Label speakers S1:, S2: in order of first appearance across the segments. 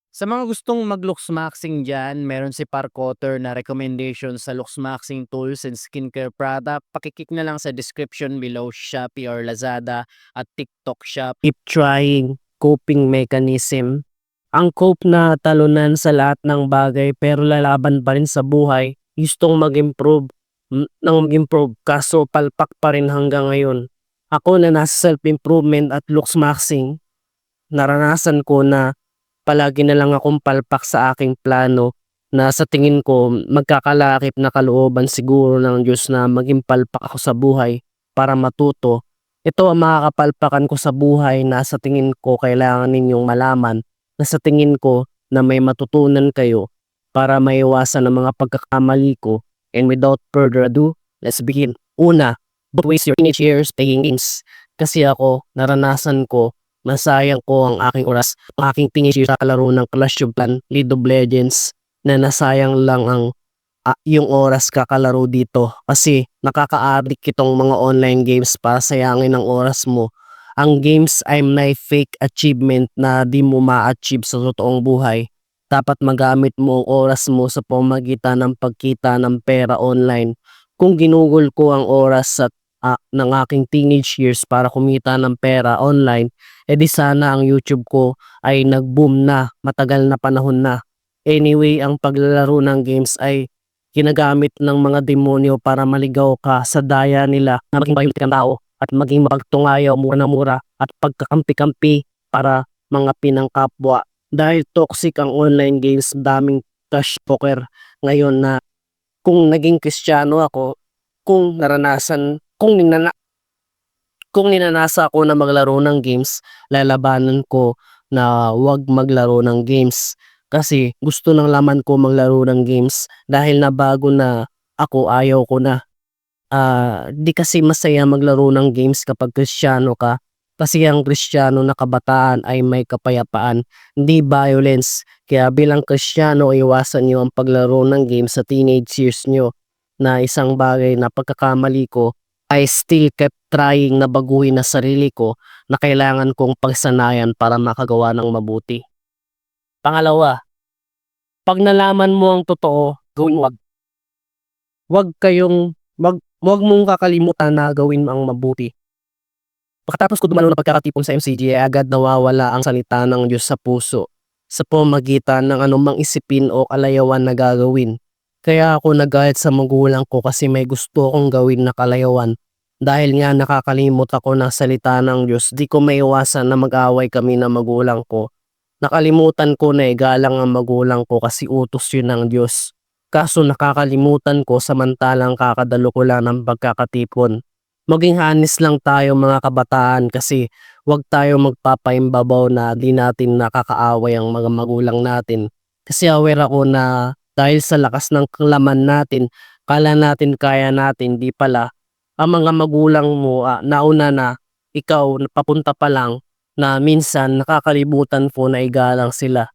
S1: Sa mga gustong mag-luxmaxing diyan, meron si Parkotter na recommendation sa luxmaxing tools and skincare product. Pakiklik na lang sa description below Shopee or Lazada at TikTok Shop.
S2: Keep trying, coping mechanism. Ang cope na talunan sa lahat ng bagay pero lalaban pa rin sa buhay, gustong mag-improve, nang mag-improve kaso palpak pa rin hanggang ngayon. Ako na nasa self-improvement at looks maxing, naranasan ko na palagi na lang akong palpak sa aking plano na sa tingin ko magkakalakip na kalooban siguro ng Diyos na maging palpak ako sa buhay para matuto. Ito ang makakapalpakan ko sa buhay na sa tingin ko kailangan ninyong malaman, na sa tingin ko na may matutunan kayo para maiwasan ang mga pagkakamali ko. And without further ado, let's begin. Una, don't waste your teenage years playing games. Kasi ako, naranasan ko, nasayang ko ang aking oras, ang aking teenage years sa kalaro ng Clash of Clans, League of Legends, na nasayang lang ang yung oras kakalaro dito kasi nakaka-addict itong mga online games para sayangin ang oras mo. Ang games ay may fake achievement na di mo ma-achieve sa totoong buhay. Dapat magamit mo ang oras mo sa pamagitan ng pagkita ng pera online. Kung ginugol ko ang oras ng aking teenage years para kumita ng pera online, edi sana ang YouTube ko ay nag-boom na matagal na panahon na. Anyway, ang paglalaro ng games ay ginagamit ng mga demonyo para maligaw ka sa daya nila na maging violent kang tao at maging mapagtungayaw mura na mura at pagkakampi-kampi para mga pinangkapwa. Dahil toxic ang online games, daming cash poker ngayon na kung naging Kristiyano ako, kung naranasan, kung ninanasa ako na maglaro ng games, lalabanan ko na wag maglaro ng games. Kasi gusto ng laman ko maglaro ng games dahil na bago na ako ayaw ko na. Di kasi masaya maglaro ng games kapag Kristiyano ka. Kasi ang Kristiyano na kabataan ay may kapayapaan, hindi violence. Kaya bilang Kristiyano, iwasan niyo ang paglaro ng games sa teenage years nyo, na isang bagay na pagkakamali ko, I still kept trying na baguhin na sarili ko na kailangan kong pagsanayan para makagawa ng mabuti. Pangalawa, pag nalaman mo ang totoo, gawin wag. Wag mong kakalimutan na gawin ang mabuti. Pagkatapos ko dumalo na pagkakatipon sa MCG, ay agad nawawala ang salita ng Diyos sa puso sa pamagitan ng anumang isipin o kalayawan na gagawin. Kaya ako nagalit sa magulang ko kasi may gusto akong gawin na kalayawan. Dahil nga nakakalimot ako ng salita ng Diyos, di ko maiwasan na mag-away kami ng magulang ko. Nakalimutan ko na igalang ang magulang ko kasi utos yun ng Diyos. Kaso nakakalimutan ko samantalang kakadalo ko lang ng pagkakatipon. Maging honest lang tayo mga kabataan kasi wag tayo magpapaimbabaw na di natin nakakaaway ang mga magulang natin. Kasi aware ako na dahil sa lakas ng laman natin, kala natin kaya natin, di pala. Ang mga magulang mo nauna na, ikaw papunta pa lang, na minsan nakakalimutan po na igalang sila.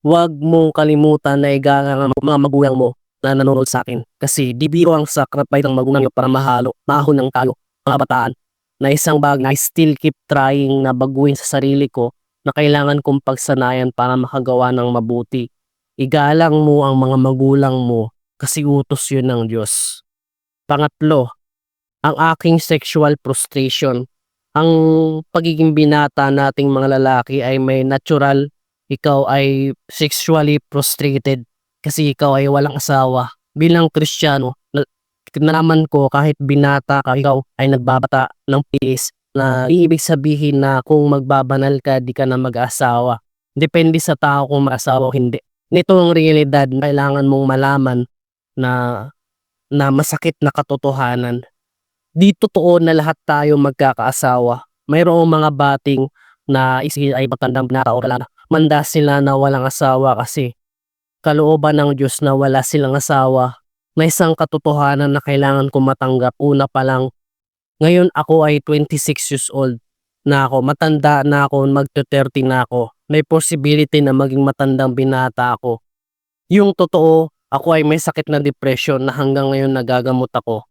S2: Huwag mong kalimutan na igalang ang mga magulang mo na nanonood sa akin. Kasi di biro ang sacrifice ng magulang nyo para mahon ng tayo, mga kabataan. Na isang bagay na I still keep trying na baguhin sa sarili ko na kailangan kong pagsanayan para makagawa ng mabuti. Igalang mo ang mga magulang mo kasi utos yun ng Diyos. Pangatlo, ang aking sexual frustration. Ang pagiging binata nating mga lalaki ay may natural. Ikaw ay sexually frustrated kasi ikaw ay walang asawa. Bilang Kristiyano, nalaman ko kahit binata ka, ikaw ay nagbabata ng tiis na ibig sabihin na kung magbabanal ka, di ka na mag-asawa. Depende sa tao kung mag-asawa o hindi. Nito ang realidad na kailangan mong malaman na, na masakit na katotohanan. Di totoo na lahat tayo magkakaasawa. Mayroong mga bating na ay matandang binata o wala na. Manda sila na walang asawa kasi kalooban ng Diyos na wala silang asawa. May isang katotohanan na kailangan ko matanggap. Una pa lang, ngayon ako ay 26 years old na ako. Matanda na ako, magto-30 na ako. May possibility na maging matandang binata ako. Yung totoo, ako ay may sakit na depression na hanggang ngayon nagagamot ako.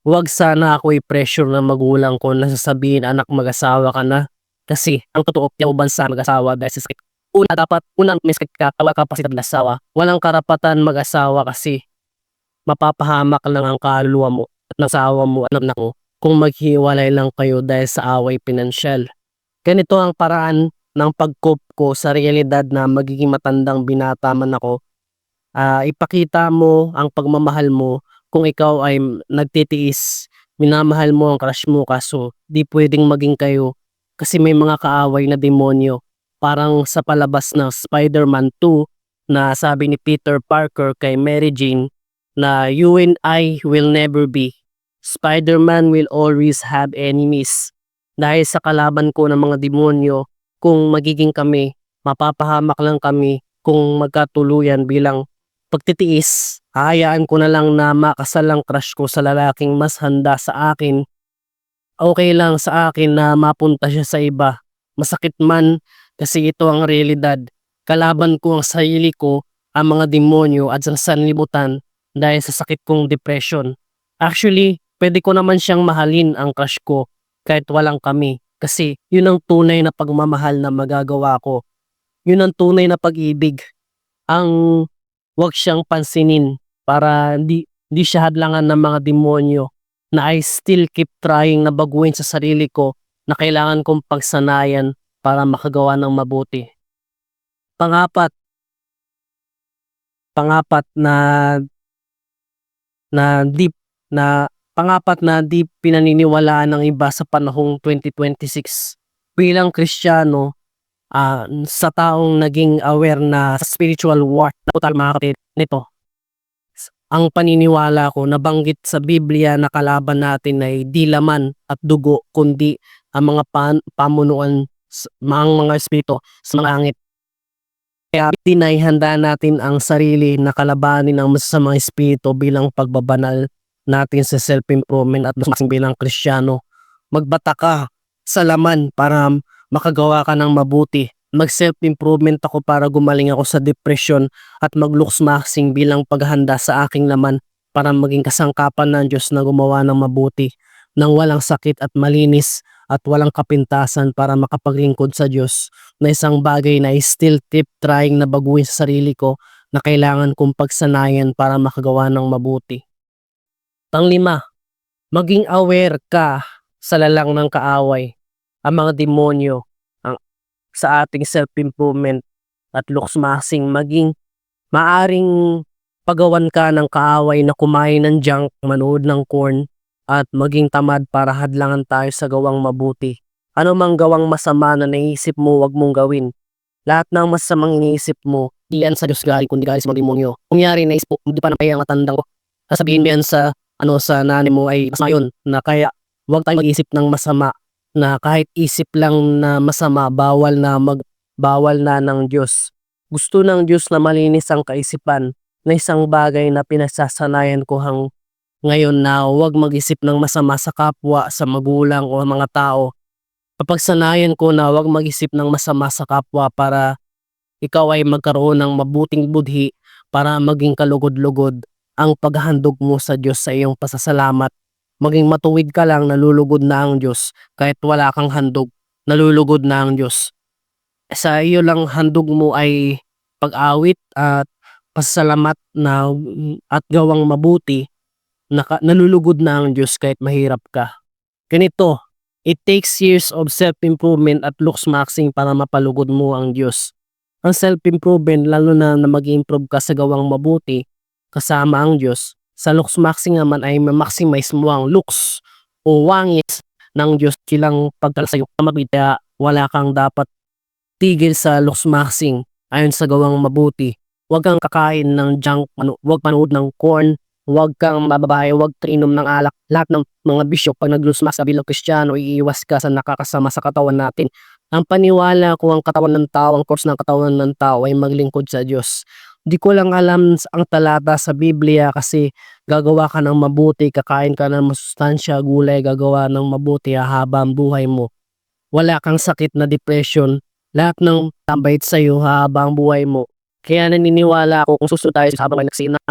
S2: Huwag sana ako i-pressure ng magulang ko na sasabihin, anak, mag-asawa ka na. Kasi ang totoo, yung bansa mag-asawa dahil sa sakit. Una, dapat unang may kapasidad na asawa. Walang karapatan mag-asawa kasi mapapahamak lang ang kaluluwa mo at ng asawa mo at ng anak mo kung maghiwalay lang kayo dahil sa away pinansyal. Ganito ang paraan ng pag-cope ko sa realidad na magiging matandang binata man ako. Ipakita mo ang pagmamahal mo kung ikaw ay nagtitiis, minamahal mo ang crush mo kaso di pwedeng maging kayo kasi may mga kaaway na demonyo. Parang sa palabas ng Spider-Man 2 na sabi ni Peter Parker kay Mary Jane na you and I will never be. Spider-Man will always have enemies. Dahil sa kalaban ko ng mga demonyo, kung magiging kami, mapapahamak lang kami kung magkatuluyan bilang pagtitiis. Hahayaan ko na lang na makasal ang crush ko sa lalaking mas handa sa akin. Okay lang sa akin na mapunta siya sa iba. Masakit man kasi ito ang realidad. Kalaban ko ang sarili ko, ang mga demonyo at sa sanlibutan dahil sa sakit kong depression. Actually, pwede ko naman siyang mahalin ang crush ko kahit walang kami. Kasi yun ang tunay na pagmamahal na magagawa ko. Yun ang tunay na pag-ibig. Ang wag siyang pansinin para di siya hadlangan ng mga demonyo na I still keep trying na baguhin sa sarili ko na kailangan kong pagsanayan para makagawa ng mabuti. Pangapat, pangapat na na di na pangapat na di pinaniniwalaan ng iba sa panahong 2026. Bilang Kristiyano, sa taong naging aware na sa spiritual war na total mga kapatid nito. Ang paniniwala ko nabanggit sa Biblia na kalaban natin ay di laman at dugo kundi ang mga pamunuan mga espiritu sa mga langit. Kaya tinayhanda natin ang sarili na kalabanin ang masasamang espiritu bilang pagbabanal natin sa self-improvement at mas bilang Kristiyano. Magbata ka sa laman para makagawa ka ng mabuti. Mag-self-improvement ako para gumaling ako sa depression at mag-looks maxing bilang paghanda sa aking laman para maging kasangkapan ng Diyos na gumawa ng mabuti nang walang sakit at malinis at walang kapintasan para makapaglingkod sa Diyos na isang bagay na I still keep trying na baguhin sa sarili ko na kailangan kong pagsanayan para makagawa ng mabuti. Panglima, maging aware ka sa lalang ng kaaway, ang mga demonyo, sa ating self-improvement at looks maxing maging maaring pagawan ka ng kaaway na kumain ng junk, manood ng corn at maging tamad para hadlangan tayo sa gawang mabuti. Ano mang gawang masama na naisip mo wag mong gawin. Lahat ng masamang iniisip mo, di yan sa Diyos galing kundi galing sa mga demonyo. Kunyari naisip mo, hindi pa napayang matandang ko. Sasabihin mo yan sa nanay mo ay masama yun na kaya huwag tayo mag-isip ng masama na kahit isip lang na masama, bawal na ng Diyos. Gusto ng Diyos na malinis ang kaisipan na isang bagay na pinagsasanayan ko ngayon na huwag mag-isip ng masama sa kapwa, sa magulang o mga tao. Papagsanayan ko na huwag mag-isip ng masama sa kapwa para ikaw ay magkaroon ng mabuting budhi para maging kalugod-lugod ang paghandog mo sa Diyos sa iyong pasasalamat. Maging matuwid ka lang, nalulugod na ang Diyos. Kahit wala kang handog, nalulugod na ang Diyos. Sa iyo lang handog mo ay pag-awit at pasasalamat at gawang mabuti, nalulugod na ang Diyos kahit mahirap ka. Ganito, it takes years of self-improvement at looks maxing para mapalugod mo ang Diyos. Ang self-improvement, lalo na mag-improve ka sa gawang mabuti, kasama ang Diyos. Sa looks maxing naman ay ma-maximize mo ang looks o wangis ng Diyos kilang pagkalasayo na mabita. Wala kang dapat tigil sa looks maxing ayon sa gawang mabuti. Huwag kang kakain ng junk, huwag manood ng corn, huwag kang mababae, huwag kainom ng alak. Lahat ng mga bisyo pag nag-looks max sa bilang Kristiyano, iiwas ka sa nakakasama sa katawan natin. Ang paniwala ko ang katawan ng tao, ang course ng katawan ng tao ay maglingkod sa Diyos. Di ko lang alam ang talata sa Biblia kasi gagawa ka ng mabuti, kakain ka ng masustansya, gulay, gagawa ng mabuti hahaba ang buhay mo. Wala kang sakit na depression, lahat ng tambait sa iyo hahaba ang buhay mo. Kaya naniniwala ako kung susunod tayo sa habang nagsinang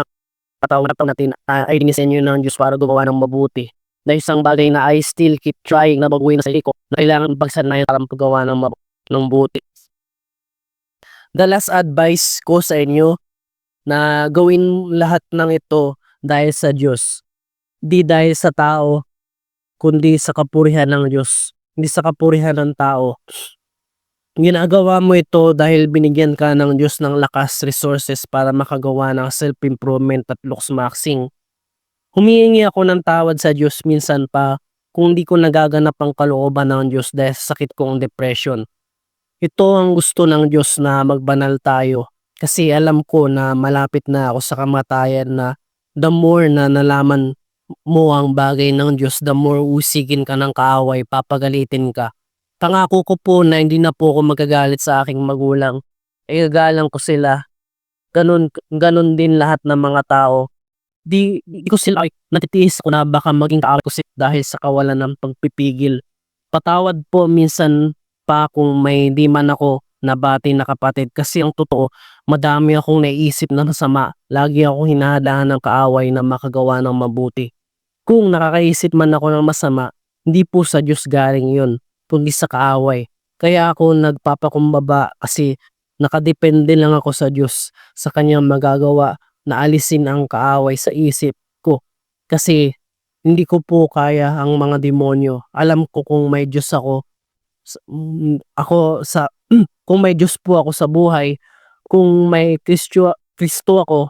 S2: katawan natin ay dinisenyo ng Diyos para gumawa ng mabuti. Na isang bagay na I still keep trying na baguhin sa sarili ko na kailangan pagsanayan para magawa ng mabuti. The last advice ko sa inyo na gawin lahat ng ito dahil sa Diyos. Di dahil sa tao, kundi sa kapurihan ng Diyos. Hindi sa kapurihan ng tao. Ginagawa mo ito dahil binigyan ka ng Diyos ng lakas, resources para makagawa ng self-improvement at looks-maxing. Humihingi ako ng tawad sa Diyos minsan pa kung di ko nagaganap ang kalooban ng Diyos dahil sa sakit kong depression. Ito ang gusto ng Diyos na magbanal tayo kasi alam ko na malapit na ako sa kamatayan na the more na nalaman mo ang bagay ng Diyos, the more usigin ka ng kaaway, papagalitin ka. Pangako ko po na hindi na po ako magagalit sa aking magulang. Igagalang ko sila. Ganun din lahat ng mga tao. Di ko sila natitiis ko na baka maging kaaway ko sila dahil sa kawalan ng pagpipigil. Patawad po minsan pa kung may di man ako nabati na kapatid kasi ang totoo, madami akong naisip na masama. Lagi akong hinahadaan ng kaaway na makagawa ng mabuti. Kung nakakaisip man ako ng masama, hindi po sa Diyos galing yun, kundi sa kaaway. Kaya ako nagpapakumbaba kasi nakadepende lang ako sa Diyos, sa kanyang magagawa na alisin ang kaaway sa isip ko. Kasi hindi ko po kaya ang mga demonyo. Alam ko kung may Diyos ako, kung may Diyos po ako sa buhay, kung may Kristo ako,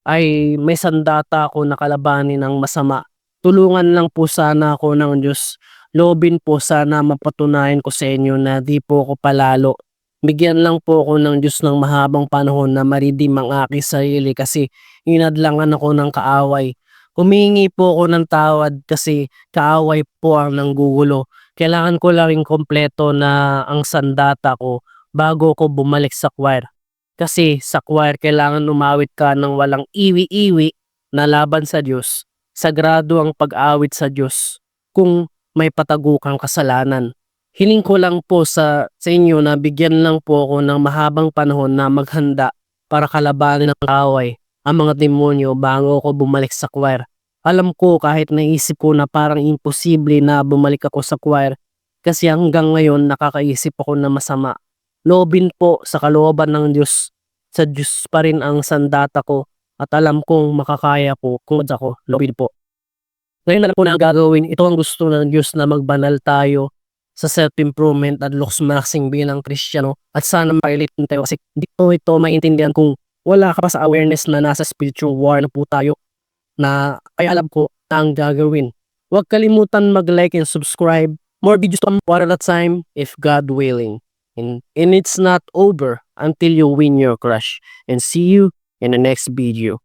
S2: ay may sandata ako na kalabanin ng masama. Tulungan lang po sana ako ng Diyos. Loobin po sana mapatunayan ko sa inyo na di po ako palalo. Bigyan lang po ako ng Diyos ng mahabang panahon na maridim ang aking sarili kasi inadlangan ako ng kaaway. Humingi po ako ng tawad kasi kaaway po ang nanggugulo. Kailangan ko lang ring kompleto na ang sandata ko bago ko bumalik sa choir. Kasi sa choir kailangan umawit ka ng walang iwi-iwi na laban sa Diyos. Sagrado ang pag-awit sa Diyos kung may patagukang kasalanan. Hiling ko lang po sa inyo na bigyan lang po ako ng mahabang panahon na maghanda para kalabanin ng kaaway ang mga demonyo bago ako bumalik sa choir. Alam ko kahit naisip ko na parang imposible na bumalik ako sa choir kasi hanggang ngayon nakakaisip ako na masama. Loobin po sa kalooban ng Diyos. Sa Diyos pa rin ang sandata ko at alam kong makakaya po kung ako. Loobin po. Ngayon na lang po na ang gagawin. Ito ang gusto ng Diyos na magbanal tayo sa self-improvement at looks-maxing bilang Kristiyano. At sana makilitin tayo kasi hindi po ito maintindihan kung wala ka pa sa awareness na nasa spiritual war na po tayo na kaya alam ko na ang gagawin. Huwag kalimutan mag-like and subscribe. More videos to come one at a time if God willing. And it's not over until you win your crush. And see you in the next video.